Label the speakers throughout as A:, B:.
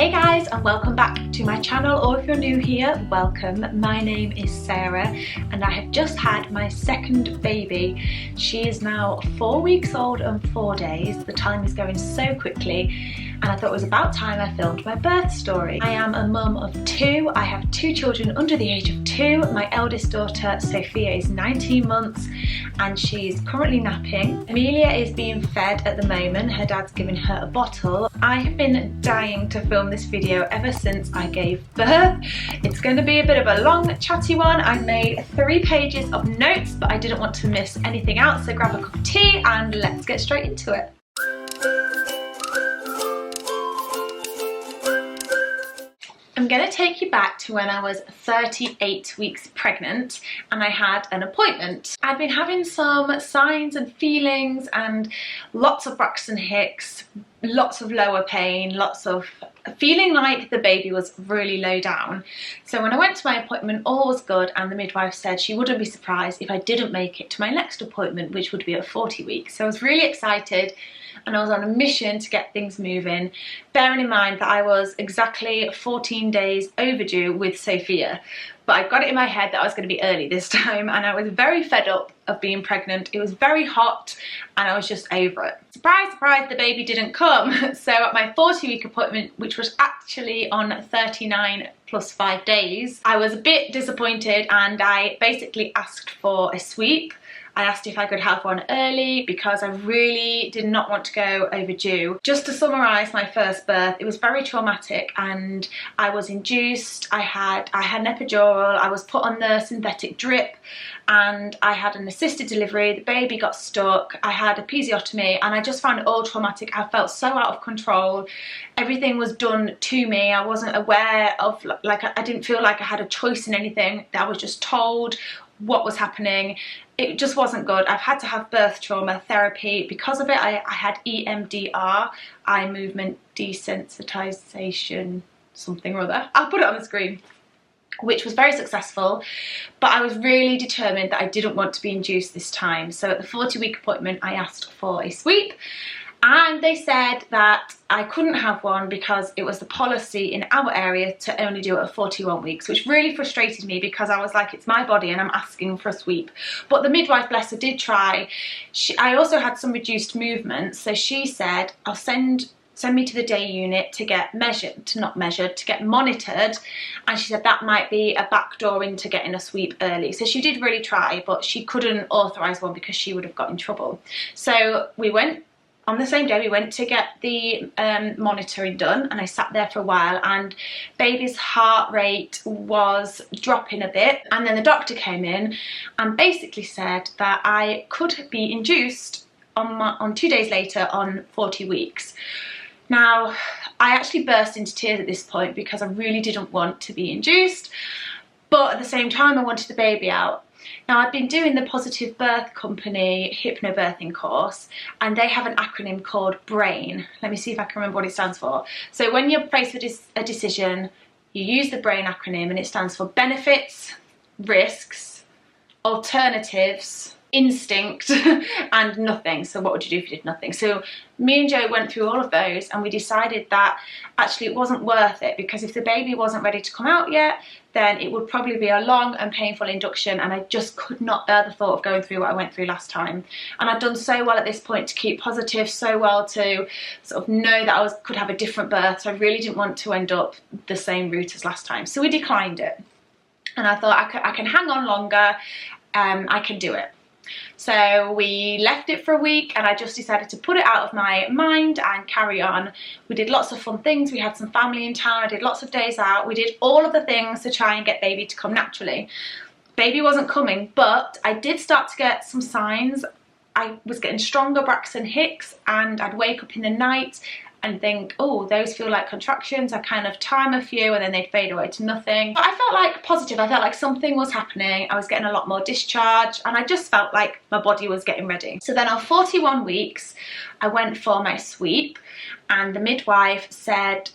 A: Hey guys, and welcome back to my channel, or if you're new here, welcome. My name is Sarah and I have just had my second baby. She is now 4 weeks old and 4 days. The time is going so quickly and I thought it was about time I filmed my birth story. I am a mum of two. I have two children under the age of 2. My eldest daughter, Sophia, is 19 months and she's currently napping. Amelia is being fed at the moment. Her dad's giving her a bottle. I have been dying to film this video ever since I gave birth. It's going to be a bit of a long, chatty one. I made 3 pages of notes, but I didn't want to miss anything out, so grab a cup of tea and let's get straight into it. I'm going to take you back to when I was 38 weeks pregnant and I had an appointment. I'd been having some signs and feelings and lots of Braxton Hicks, lots of lower pain, lots of feeling like the baby was really low down. So when I went to my appointment, all was good, and the midwife said she wouldn't be surprised if I didn't make it to my next appointment, which would be at 40 weeks. So I was really excited and I was on a mission to get things moving, bearing in mind that I was exactly 14 days overdue with Sophia. But I got it in my head that I was going to be early this time, and I was very fed up of being pregnant. It was very hot and I was just over it. Surprise, surprise, the baby didn't come. So at my 40-week appointment, which was actually on 39 plus 5 days, I was a bit disappointed and I basically asked for a sweep. I asked if I could have one early because I really did not want to go overdue. Just to summarise my first birth, it was very traumatic and I was induced, I had an epidural, I was put on the synthetic drip and I had an assisted delivery, the baby got stuck, I had episiotomy, and I just found it all traumatic. I felt so out of control. Everything was done to me. I wasn't aware of, I didn't feel like I had a choice in anything. I was just told what was happening. It just wasn't good. I've had to have birth trauma therapy because of it. I had EMDR, eye movement desensitization, something or other. I'll put it on the screen, which was very successful, but I was really determined that I didn't want to be induced this time. So at the 40-week appointment, I asked for a sweep. And they said that I couldn't have one because it was the policy in our area to only do it at 41 weeks, which really frustrated me because I was like, it's my body and I'm asking for a sweep. But the midwife, bless her, did try. I also had some reduced movement, so she said, I'll send me to the day unit to get to get monitored, and she said that might be a backdoor into getting a sweep early. So she did really try, but she couldn't authorise one because she would have got in trouble. So we went. On the same day, we went to get the monitoring done, and I sat there for a while and baby's heart rate was dropping a bit, and then the doctor came in and basically said that I could be induced on 2 days later on 40 weeks. Now, I actually burst into tears at this point because I really didn't want to be induced, but at the same time I wanted the baby out. Now, I've been doing the Positive Birth Company hypnobirthing course, and they have an acronym called BRAIN. Let me see if I can remember what it stands for. So when you're faced with a decision, you use the BRAIN acronym, and it stands for benefits, risks, alternatives, instinct, and nothing. So what would you do if you did nothing? So me and Joe went through all of those and we decided that actually it wasn't worth it, because if the baby wasn't ready to come out yet, then it would probably be a long and painful induction, and I just could not bear the thought of going through what I went through last time. And I'd done so well at this point to keep positive, so well to sort of know that I could have a different birth, so I really didn't want to end up the same route as last time. So we declined it, and I thought I can hang on longer, I can do it. So we left it for a week and I just decided to put it out of my mind and carry on. We did lots of fun things. We had some family in town. I did lots of days out. We did all of the things to try and get baby to come naturally. Baby wasn't coming, but I did start to get some signs. I was getting stronger Braxton Hicks, and I'd wake up in the night and think, oh, those feel like contractions. I kind of time a few and then they'd fade away to nothing. But I felt like positive. I felt like something was happening. I was getting a lot more discharge and I just felt like my body was getting ready. So then on 41 weeks, I went for my sweep, and the midwife said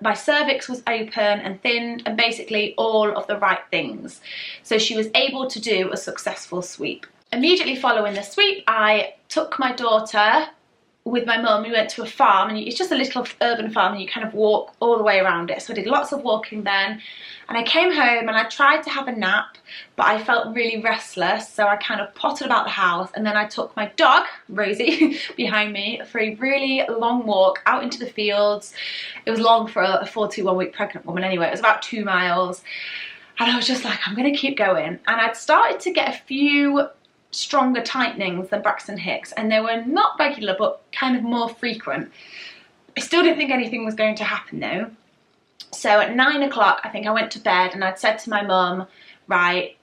A: my cervix was open and thinned and basically all of the right things. So she was able to do a successful sweep. Immediately following the sweep, I took my daughter with my mum, we went to a farm, and it's just a little urban farm, and you kind of walk all the way around it. So I did lots of walking then, and I came home and I tried to have a nap, but I felt really restless, so I kind of potted about the house, and then I took my dog, Rosie, behind me for a really long walk out into the fields. It was long for a 41-week pregnant woman anyway. It was about 2 miles, and I was just like, I'm gonna keep going. And I'd started to get a few stronger tightenings than Braxton Hicks, and they were not regular but kind of more frequent. I still didn't think anything was going to happen though. So at 9 o'clock I think I went to bed, and I'd said to my mum, right,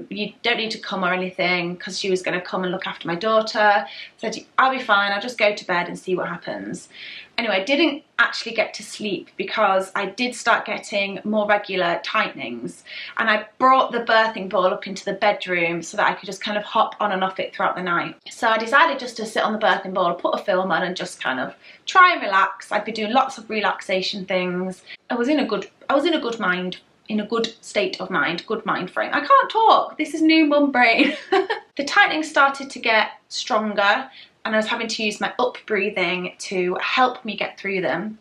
A: you don't need to come or anything, because she was going to come and look after my daughter. Said, I'll be fine, I'll just go to bed and see what happens. Anyway, I didn't actually get to sleep because I did start getting more regular tightenings, and I brought the birthing ball up into the bedroom so that I could just kind of hop on and off it throughout the night. So I decided just to sit on the birthing ball, put a film on, and just kind of try and relax. I'd be doing lots of relaxation things. I was in a good state of mind, good mind frame. I can't talk, this is new mum brain. The tightening started to get stronger, and I was having to use my up breathing to help me get through them.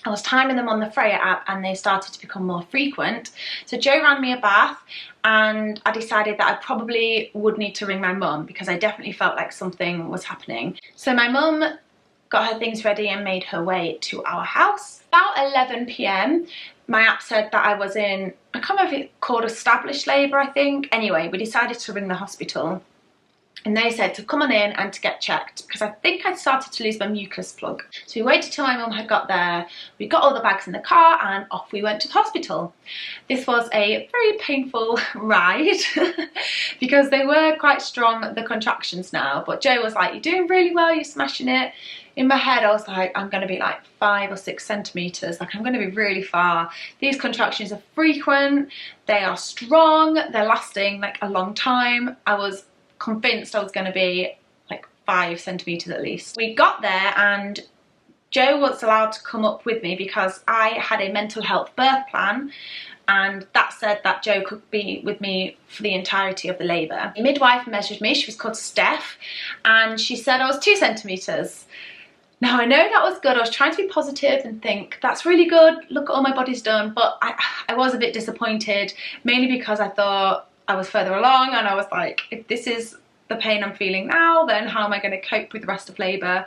A: I was timing them on the Freya app, and they started to become more frequent. So Joe ran me a bath, and I decided that I probably would need to ring my mum, because I definitely felt like something was happening. So my mum got her things ready and made her way to our house. About 11 p.m, my app said that I was in, I can't remember if it's called established labour, I think. Anyway, we decided to ring the hospital, and they said to come on in and to get checked, because I think I'd started to lose my mucus plug. So we waited till my mum had got there, we got all the bags in the car, and off we went to the hospital. This was a very painful ride because they were quite strong, the contractions now, but Joe was like, you're doing really well, you're smashing it. In my head I was like, I'm going to be like 5 or 6 centimetres, like I'm going to be really far. These contractions are frequent, they are strong, they're lasting like a long time. I was convinced I was going to be like 5 centimetres at least. We got there, and Joe was allowed to come up with me because I had a mental health birth plan, and that said that Joe could be with me for the entirety of the labour. The midwife measured me, she was called Steph, and she said I was 2 centimetres. Now I know that was good, I was trying to be positive and think that's really good, look at all my body's done, but I was a bit disappointed, mainly because I thought I was further along, and I was like, if this is the pain I'm feeling now, then how am I going to cope with the rest of labour?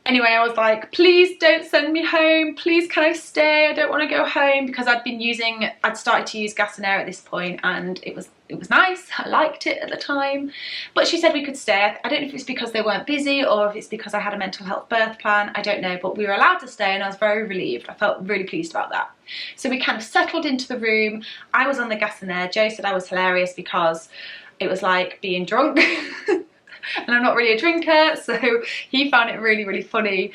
A: Anyway, I was like, please don't send me home, please can I stay, I don't want to go home, because I'd started to use gas and air at this point, and it was nice, I liked it at the time. But she said we could stay. I don't know if it's because they weren't busy or if it's because I had a mental health birth plan, I don't know, but we were allowed to stay, and I was very relieved. I felt really pleased about that. So we kind of settled into the room, I was on the gas and air. Joe said I was hilarious because it was like being drunk. And I'm not really a drinker, so he found it really, really funny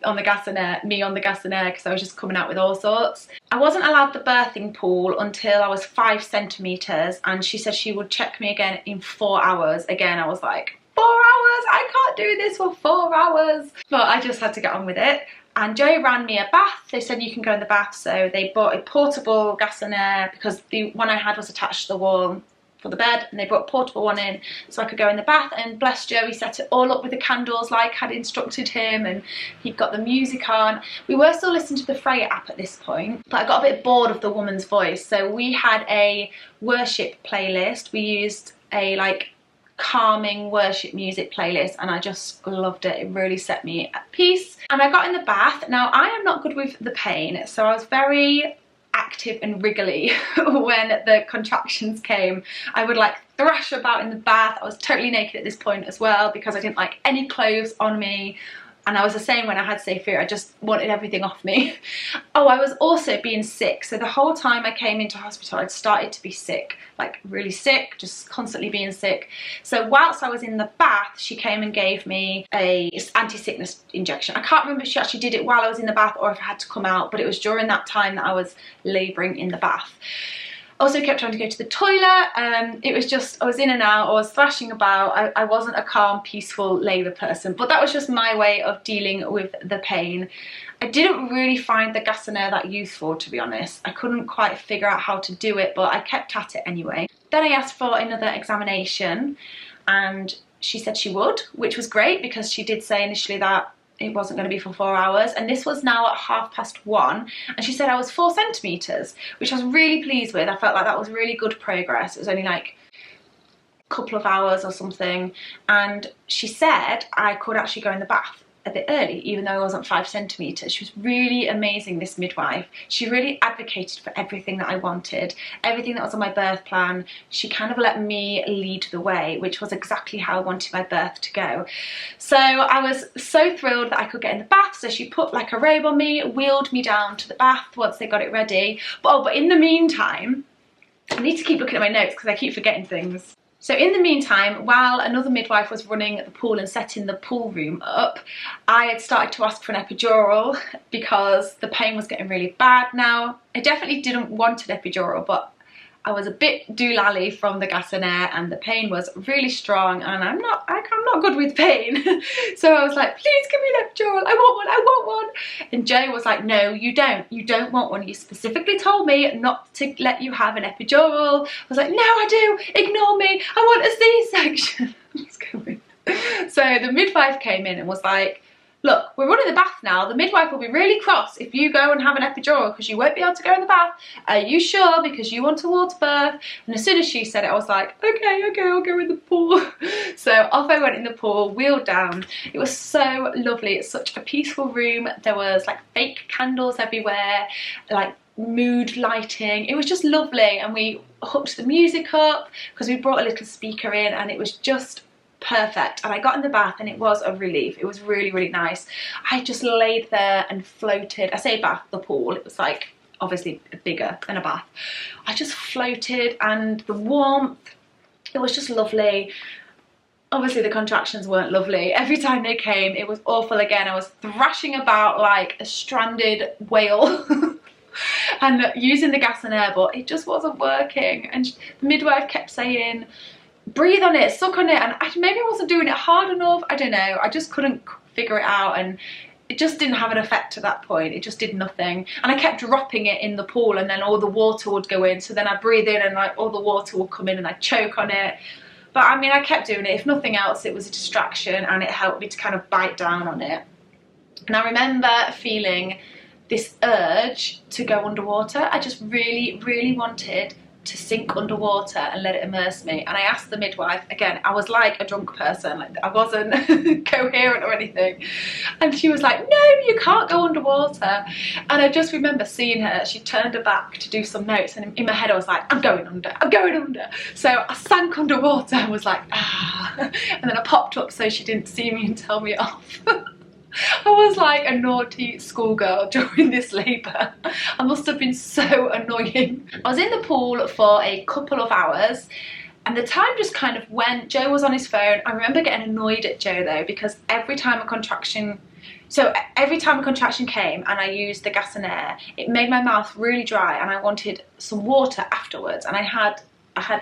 A: on the gas and air, me on the gas and air, because I was just coming out with all sorts. I wasn't allowed the birthing pool until I was 5 centimetres, and she said she would check me again in 4 hours. Again, I was like, 4 hours? I can't do this for 4 hours. But I just had to get on with it. And Joe ran me a bath. They said you can go in the bath, so they bought a portable gas and air, because the one I had was attached to the wall for the bed, and they brought a portable one in so I could go in the bath. And bless Joe, he set it all up with the candles like I'd instructed him, and he got the music on. We were still listening to the Freya app at this point, but I got a bit bored of the woman's voice, so we had a worship playlist. We used a like calming worship music playlist, and I just loved it. It really set me at peace. And I got in the bath. Now I am not good with the pain, so I was very active and wriggly when the contractions came. I would like thrash about in the bath. I was totally naked at this point as well, because I didn't like any clothes on me, and I was the same when I had Saphira. I just wanted everything off me. Oh, I was also being sick, so the whole time I came into hospital I'd started to be sick, like really sick, just constantly being sick. So whilst I was in the bath, she came and gave me a anti-sickness injection. I can't remember if she actually did it while I was in the bath or if I had to come out, but it was during that time that I was labouring in the bath. Also kept trying to go to the toilet. It was just, I was in and out, I was thrashing about. I wasn't a calm, peaceful labour person, but that was just my way of dealing with the pain. I didn't really find the gas and air that useful, to be honest. I couldn't quite figure out how to do it, but I kept at it anyway. Then I asked for another examination, and she said she would, which was great, because she did say initially that it wasn't going to be for 4 hours, and this was now at 1:30, and she said I was 4 centimetres, which I was really pleased with. I felt like that was really good progress. It was only like a couple of hours or something, and she said I could actually go in the bath a bit early, even though I wasn't 5 centimetres. She was really amazing, this midwife. She really advocated for everything that I wanted, everything that was on my birth plan. She kind of let me lead the way, which was exactly how I wanted my birth to go. So I was so thrilled that I could get in the bath. So she put like a robe on me, wheeled me down to the bath once they got it ready. But in the meantime, I need to keep looking at my notes because I keep forgetting things. So in the meantime, while another midwife was running at the pool and setting the pool room up, I had started to ask for an epidural because the pain was getting really bad now. I definitely didn't want an epidural, but I was a bit doolally from the gas and air, and the pain was really strong, and I'm not good with pain. So I was like, please give me an epidural, I want one. And Joe was like, no, you don't want one. You specifically told me not to let you have an epidural. I was like, no, I do, ignore me, I want a C-section. Let's go in. So the midwife came in and was like, look, we're running the bath now. The midwife will be really cross if you go and have an epidural because you won't be able to go in the bath. Are you sure? Because you want a water birth. And as soon as she said it, I was like, okay, I'll go in the pool. So off I went in the pool, wheeled down. It was so lovely. It's such a peaceful room. There was like fake candles everywhere, like mood lighting. It was just lovely. And we hooked the music up because we brought a little speaker in, and it was just perfect. And I got in the bath and it was a relief. It was really, really nice. I just laid there and floated. I say bath, the pool. It was like obviously bigger than a bath. I just floated, and the warmth, it was just lovely. Obviously the contractions weren't lovely. Every time they came, it was awful again. I was thrashing about like a stranded whale. And using the gas and air, but it just wasn't working. And the midwife kept saying, breathe on it, suck on it, and maybe I wasn't doing it hard enough, I don't know. I just couldn't figure it out, and it just didn't have an effect at that point. It just did nothing. And I kept dropping it in the pool, and then all the water would go in, so then I'd breathe in and like all the water would come in and I'd choke on it. But I mean, I kept doing it. If nothing else, it was a distraction, and it helped me to kind of bite down on it. And I remember feeling this urge to go underwater. I just really, really wanted to sink underwater and let it immerse me. And I asked the midwife, again, I was like a drunk person, like I wasn't coherent or anything, and she was like, no, you can't go underwater. And I just remember seeing her, she turned her back to do some notes, and in my head I was like, I'm going under. So I sank underwater and was like, ah, and then I popped up so she didn't see me and tell me off. I was like a naughty schoolgirl during this labour. I must have been so annoying. I was in the pool for a couple of hours, and the time just kind of went. Joe was on his phone. I remember getting annoyed at Joe though, because every time a contraction came and I used the gas and air, it made my mouth really dry, and I wanted some water afterwards. And I had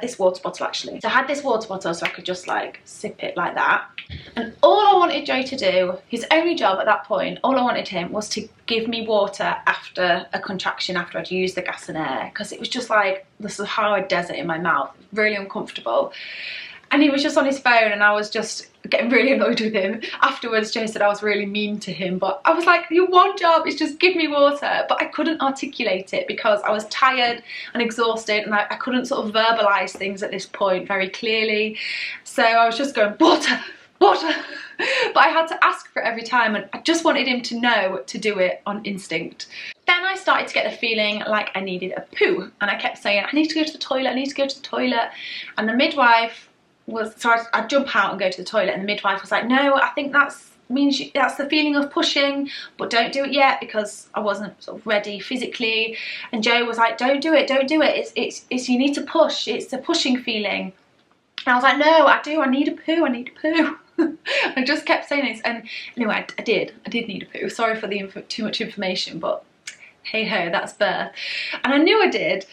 A: this water bottle actually. So I had this water bottle so I could just like sip it like that. And all I wanted Joe to do, his only job at that point, all I wanted him was to give me water after a contraction, after I'd used the gas and air, because it was just like the Sahara desert in my mouth, really uncomfortable. And he was just on his phone, and I was just getting really annoyed with him. Afterwards, Joe said I was really mean to him, but I was like, your one job is just give me water. But I couldn't articulate it because I was tired and exhausted, and I couldn't sort of verbalise things at this point very clearly. So I was just going, water. But I had to ask for it every time, and I just wanted him to know to do it on instinct. Then I started to get the feeling like I needed a poo, and I kept saying, I need to go to the toilet, I need to go to the toilet. And the midwife I'd jump out and go to the toilet, and the midwife was like, no, I think that's the feeling of pushing, but don't do it yet, because I wasn't sort of ready physically. And Joe was like, don't do it, it's you need to push, it's a pushing feeling. And I was like, no, I need a poo. I just kept saying this, and anyway, I did need a poo. Sorry for the too much information, but hey ho, that's birth. And I knew I did,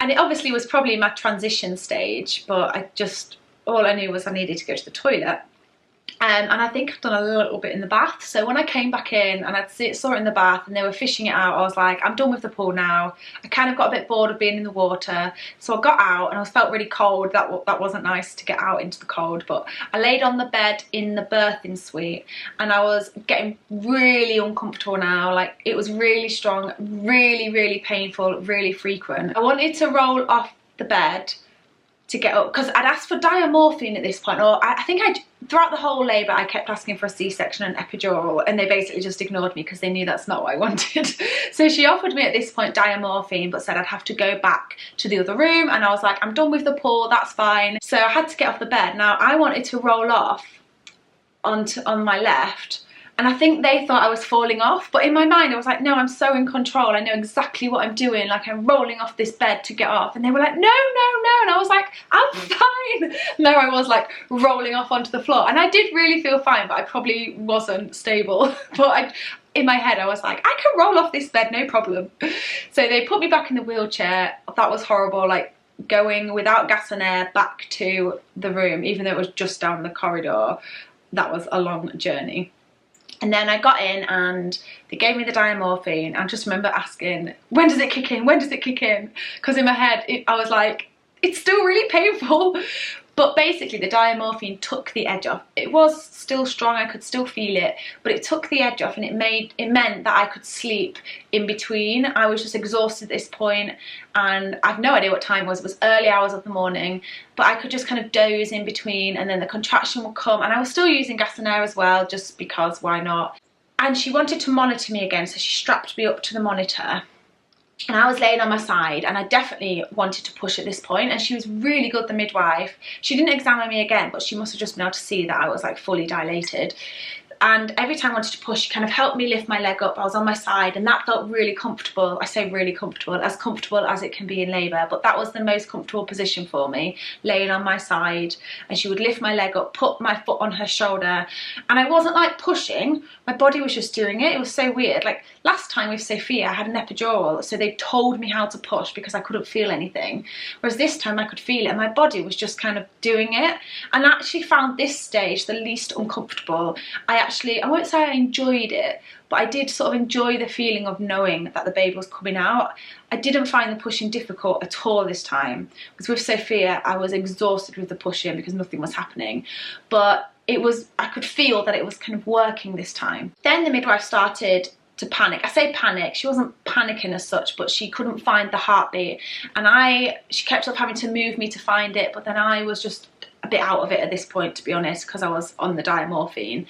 A: and it obviously was probably my transition stage, but all I knew was I needed to go to the toilet. And I think I've done a little bit in the bath. So when I came back in and saw it in the bath and they were fishing it out, I was like, I'm done with the pool now. I kind of got a bit bored of being in the water. So I got out and I felt really cold. That wasn't nice to get out into the cold, but I laid on the bed in the birthing suite and I was getting really uncomfortable now. Like, it was really strong, really, really painful, really frequent. I wanted to roll off the bed to get up, because I'd asked for diamorphine at this point, or I think throughout the whole labour I kept asking for a C-section and epidural, and they basically just ignored me because they knew that's not what I wanted. So she offered me at this point diamorphine, but said I'd have to go back to the other room, and I was like, I'm done with the pool, that's fine. So I had to get off the bed. Now I wanted to roll off on my left, and I think they thought I was falling off, but in my mind I was like, no, I'm so in control, I know exactly what I'm doing, like I'm rolling off this bed to get off. And they were like, no, no, no, and I was like, I'm fine. No, I was like rolling off onto the floor, and I did really feel fine, but I probably wasn't stable. But in my head I was like, I can roll off this bed, no problem. So they put me back in the wheelchair. That was horrible, like going without gas and air back to the room, even though it was just down the corridor. That was a long journey. And then I got in and they gave me the diamorphine. I just remember asking, when does it kick in? When does it kick in? Because in my head, I was like, it's still really painful. But basically the diamorphine took the edge off. It was still strong, I could still feel it, but it took the edge off, and it meant that I could sleep in between. I was just exhausted at this point, and I've no idea what time it was. It was early hours of the morning, but I could just kind of doze in between, and then the contraction would come, and I was still using gas and air as well, just because, why not? And she wanted to monitor me again, so she strapped me up to the monitor. And I was laying on my side, and I definitely wanted to push at this point, and she was really good, the midwife. She didn't examine me again, but she must have just been able to see that I was like fully dilated. And every time I wanted to push, she kind of helped me lift my leg up. I was on my side, and that felt really comfortable. I say really comfortable as it can be in labour, but that was the most comfortable position for me, laying on my side. And she would lift my leg up, put my foot on her shoulder, and I wasn't like pushing, my body was just doing it. It was so weird. Like last time with Sophia, I had an epidural, so they told me how to push because I couldn't feel anything. Whereas this time I could feel it, and my body was just kind of doing it. And I actually found this stage the least uncomfortable. I won't say I enjoyed it, but I did sort of enjoy the feeling of knowing that the baby was coming out. I didn't find the pushing difficult at all this time, because with Sophia I was exhausted with the pushing because nothing was happening. But I could feel that it was kind of working this time. Then the midwife started to panic. I say panic, she wasn't panicking as such, but she couldn't find the heartbeat, and she kept up having to move me to find it, but then I was just a bit out of it at this point, to be honest, because I was on the diamorphine.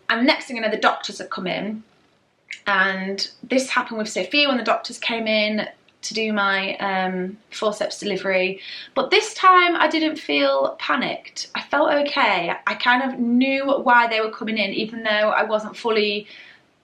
A: And next thing I know, the doctors had come in, and this happened with Sophia when the doctors came in to do my forceps delivery. But this time I didn't feel panicked. I felt okay. I kind of knew why they were coming in, even though I wasn't fully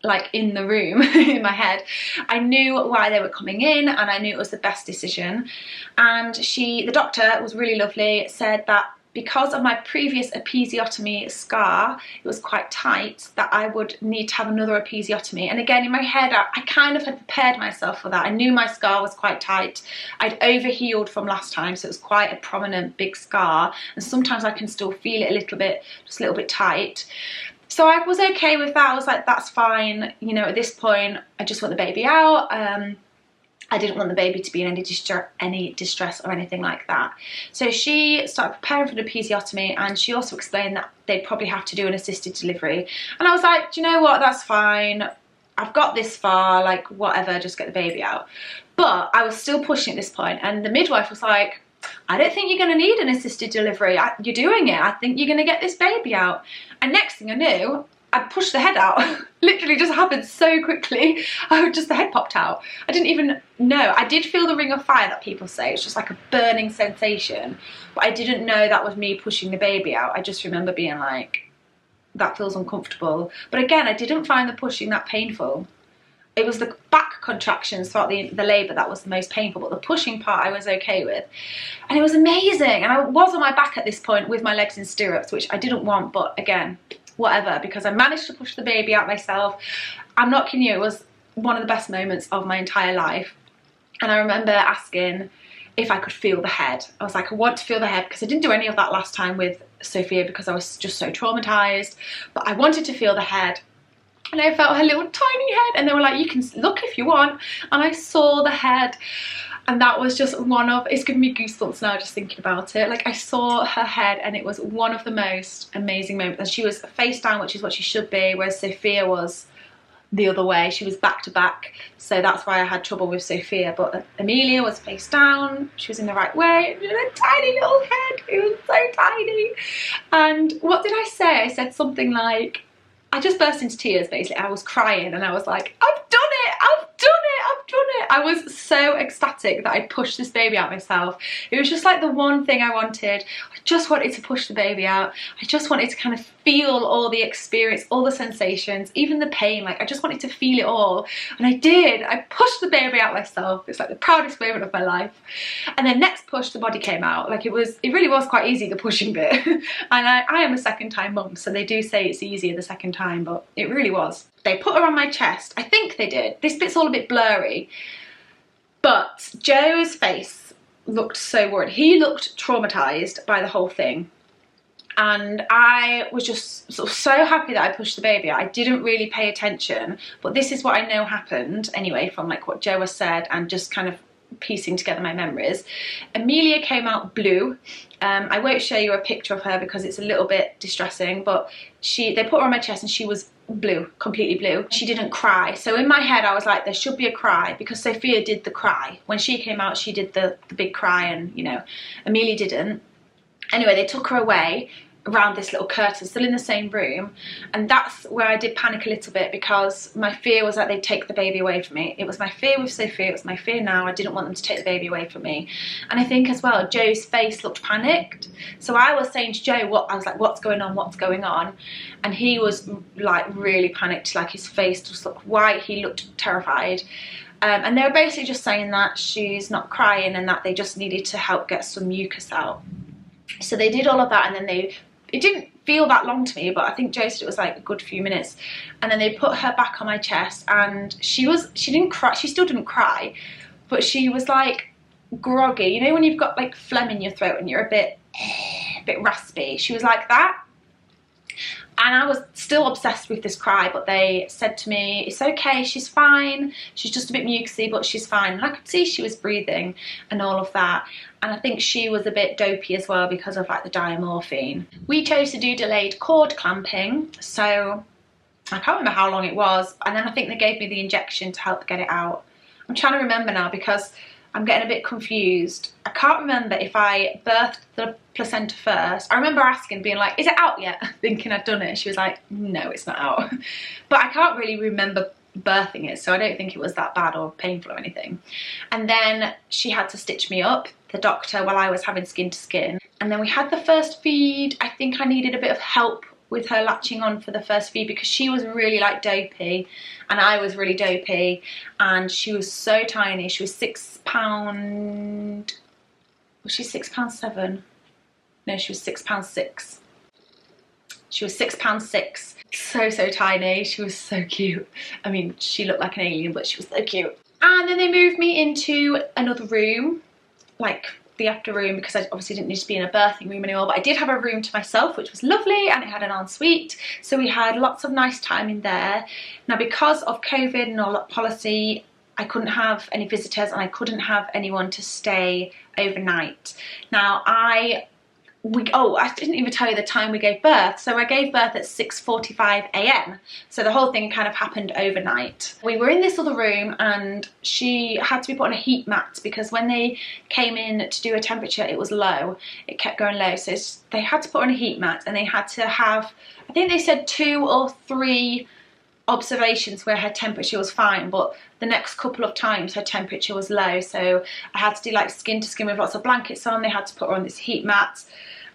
A: like in the room in my head. I knew why they were coming in, and I knew it was the best decision. And the doctor was really lovely, said that because of my previous episiotomy scar, it was quite tight, that I would need to have another episiotomy. And again, in my head, I kind of had prepared myself for that. I knew my scar was quite tight. I'd overhealed from last time, so it was quite a prominent big scar, and sometimes I can still feel it a little bit, just a little bit tight. So I was okay with that. I was like, that's fine. You know, at this point, I just want the baby out. I didn't want the baby to be in any distress or anything like that. So she started preparing for the episiotomy, and she also explained that they'd probably have to do an assisted delivery. And I was like, do you know what, that's fine. I've got this far, like whatever, just get the baby out. But I was still pushing at this point, and the midwife was like, I don't think you're going to need an assisted delivery. You're doing it. I think you're going to get this baby out. And next thing I knew, I pushed the head out. Literally just happened so quickly. The head popped out. I didn't even know. I did feel the ring of fire that people say. It's just like a burning sensation. But I didn't know that was me pushing the baby out. I just remember being like, that feels uncomfortable. But again, I didn't find the pushing that painful. It was the back contractions throughout the labour that was the most painful, but the pushing part I was okay with. And it was amazing. And I was on my back at this point with my legs in stirrups, which I didn't want, but again, whatever, because I managed to push the baby out myself. I'm not kidding you, it was one of the best moments of my entire life. And I remember asking if I could feel the head. I was like, I want to feel the head, because I didn't do any of that last time with Sophia because I was just so traumatized, but I wanted to feel the head. And I felt her little tiny head, and they were like, you can look if you want, and I saw the head. And that was just one of, it's giving me goosebumps now just thinking about it. Like, I saw her head and it was one of the most amazing moments. And she was face down, which is what she should be, whereas Sophia was the other way. She was back to back. So that's why I had trouble with Sophia. But Amelia was face down. She was in the right way. She had a tiny little head. It was so tiny. And what did I say? I said something like, I just burst into tears basically. I was crying and I was like, I've done it, I've done it, I've done it. I was so ecstatic that I pushed this baby out myself. It was just like the one thing I wanted. I just wanted to push the baby out. I just wanted to kind of feel all the experience, all the sensations, even the pain. Like, I just wanted to feel it all. And I did. I pushed the baby out myself. It's like the proudest moment of my life. And then next push, the body came out. Like, it really was quite easy, the pushing bit. And I am a second time mum, so they do say it's easier the second time, but it really was. They put her on my chest. I think they did. This bit's all a bit blurry. But Joe's face looked so worried. He looked traumatized by the whole thing. And I was just so happy that I pushed the baby out. I didn't really pay attention, but this is what I know happened anyway, from like what Joe has said and just kind of piecing together my memories. Amelia came out blue. I won't show you a picture of her because it's a little bit distressing, but they put her on my chest and she was blue, completely blue. She didn't cry. So in my head I was like, there should be a cry, because Sophia did the cry. When she came out, she did the big cry, and you know, Amelia didn't. Anyway, they took her away around this little curtain, still in the same room, and that's where I did panic a little bit, because my fear was that they'd take the baby away from me. It was my fear with Sophia, it was my fear now. I didn't want them to take the baby away from me. And I think as well, Joe's face looked panicked. So I was saying to Joe, I was like, what's going on, what's going on? And he was like really panicked, like his face just looked white, he looked terrified. And they were basically just saying that she's not crying and that they just needed to help get some mucus out. So they did all of that, and then it didn't feel that long to me, but I think Joe said it was like a good few minutes. And then they put her back on my chest, and she didn't cry. She still didn't cry, but she was like groggy. You know when you've got like phlegm in your throat and you're a bit raspy? She was like that. And I was still obsessed with this cry, but they said to me, it's okay, she's fine. She's just a bit mucusy, but she's fine. And I could see she was breathing and all of that. And I think she was a bit dopey as well because of like the diamorphine. We chose to do delayed cord clamping. So I can't remember how long it was. And then I think they gave me the injection to help get it out. I'm trying to remember now because I'm getting a bit confused. I can't remember if I birthed the placenta first. I remember asking, being like, is it out yet? Thinking I'd done it. She was like, no, it's not out. But I can't really remember birthing it, so I don't think it was that bad or painful or anything. And then she had to stitch me up, the doctor, while I was having skin to skin. And then we had the first feed. I think I needed a bit of help with her latching on for the first feed because she was really like dopey and I was really dopey, and she was so tiny. She was £6, was she £6.7? No, she was £6.6. She was £6.6. So tiny. She was so cute. I mean, she looked like an alien, but she was so cute. And then they moved me into another room, like the after room, because I obviously didn't need to be in a birthing room anymore, but I did have a room to myself, which was lovely, and it had an ensuite, so we had lots of nice time in there. Now, because of COVID and all that policy, I couldn't have any visitors and I couldn't have anyone to stay overnight. Now, I didn't even tell you the time we gave birth. So I gave birth at 6:45 AM. So the whole thing kind of happened overnight. We were in this other room and she had to be put on a heat mat because when they came in to do a temperature, it was low. It kept going low. So they had to put on a heat mat, and they had to have, I think they said 2 or 3 observations where her temperature was fine, but the next couple of times her temperature was low. So I had to do like skin to skin with lots of blankets on. They had to put her on this heat mat.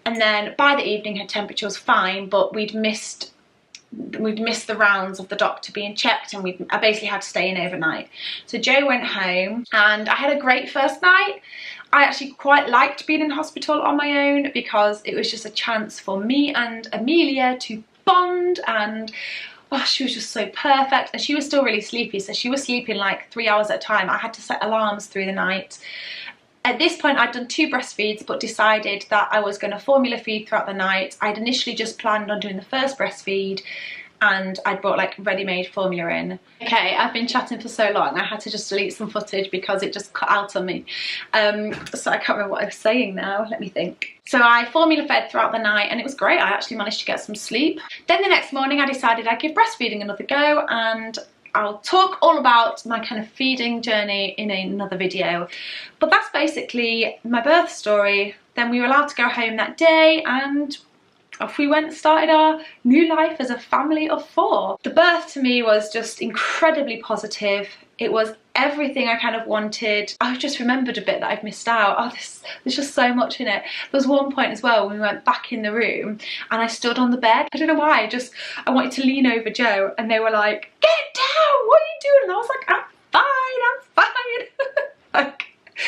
A: And then by the evening her temperature was fine, but we'd missed the rounds of the doctor being checked, and I basically had to stay in overnight. So Joe went home and I had a great first night. I actually quite liked being in hospital on my own because it was just a chance for me and Amelia to bond, and oh, she was just so perfect, and she was still really sleepy, so she was sleeping like 3 hours at a time. I had to set alarms through the night. At this point I'd done 2 breastfeeds but decided that I was going to formula feed throughout the night. I'd initially just planned on doing the first breastfeed and I'd brought like ready-made formula in. Okay, I've been chatting for so long I had to just delete some footage because it just cut out on me. So I can't remember what I was saying now, let me think. So I formula fed throughout the night and it was great. I actually managed to get some sleep. Then the next morning I decided I'd give breastfeeding another go, and I'll talk all about my kind of feeding journey in another video. But that's basically my birth story. Then we were allowed to go home that day and off we went, started our new life as a family of 4. The birth to me was just incredibly positive. It was everything I kind of wanted. I've just remembered a bit that I've missed out. Oh, there's just so much in it. There was one point as well when we went back in the room and I stood on the bed. I don't know why, I wanted to lean over Joe and they were like, "Get down, what are you doing?" And I was like, I'm fine. Like,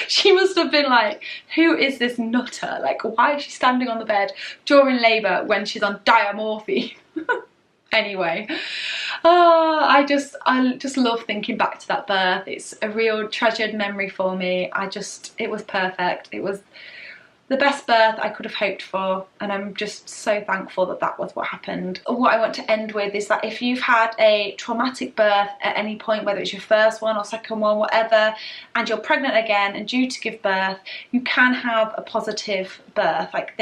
A: she must have been like, who is this nutter? Like, why is she standing on the bed during labour when she's on diamorphine? Anyway, I just love thinking back to that birth. It's a real treasured memory for me. It was perfect. It was the best birth I could have hoped for, and I'm just so thankful that that was what happened. What I want to end with is that if you've had a traumatic birth at any point, whether it's your first one or second one, whatever, and you're pregnant again and due to give birth, you can have a positive birth. Like,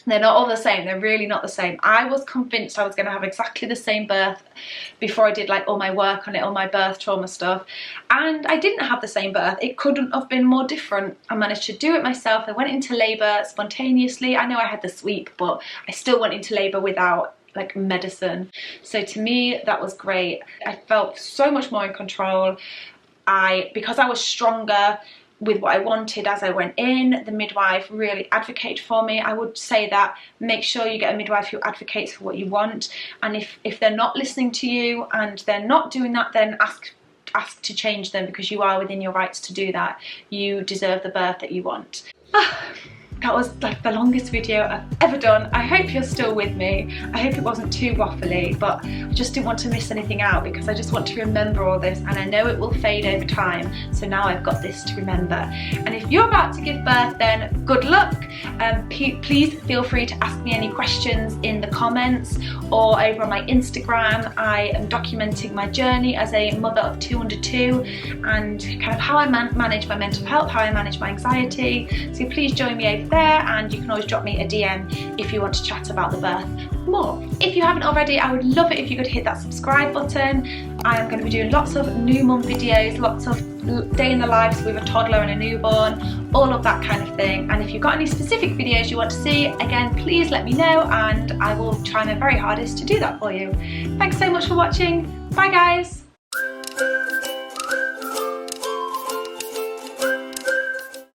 A: they're not all the same. They're really not the same. I was convinced I was going to have exactly the same birth before I did like all my work on it, all my birth trauma stuff, and I didn't have the same birth. It couldn't have been more different. I managed to do it myself. I went into labour spontaneously. I know I had the sweep, but I still went into labour without like medicine. So to me that was great. I felt so much more in control. Because I was stronger with what I wanted as I went in, the midwife really advocated for me. I would say that make sure you get a midwife who advocates for what you want, and if they're not listening to you and they're not doing that, then ask to change them, because you are within your rights to do that. You deserve the birth that you want. That was like the longest video I've ever done. I hope you're still with me. I hope it wasn't too waffly, but I just didn't want to miss anything out because I just want to remember all this, and I know it will fade over time, so now I've got this to remember. And if you're about to give birth, then good luck. Please feel free to ask me any questions in the comments or over on my Instagram. I am documenting my journey as a mother of 2 under 2 and kind of how I manage my mental health, how I manage my anxiety. So please join me over there, and you can always drop me a DM if you want to chat about the birth more. If you haven't already, I would love it if you could hit that subscribe button. I'm going to be doing lots of new mum videos, lots of day in the lives with a toddler and a newborn, all of that kind of thing. And if you've got any specific videos you want to see, again, please let me know and I will try my very hardest to do that for you. Thanks so much for watching. Bye guys.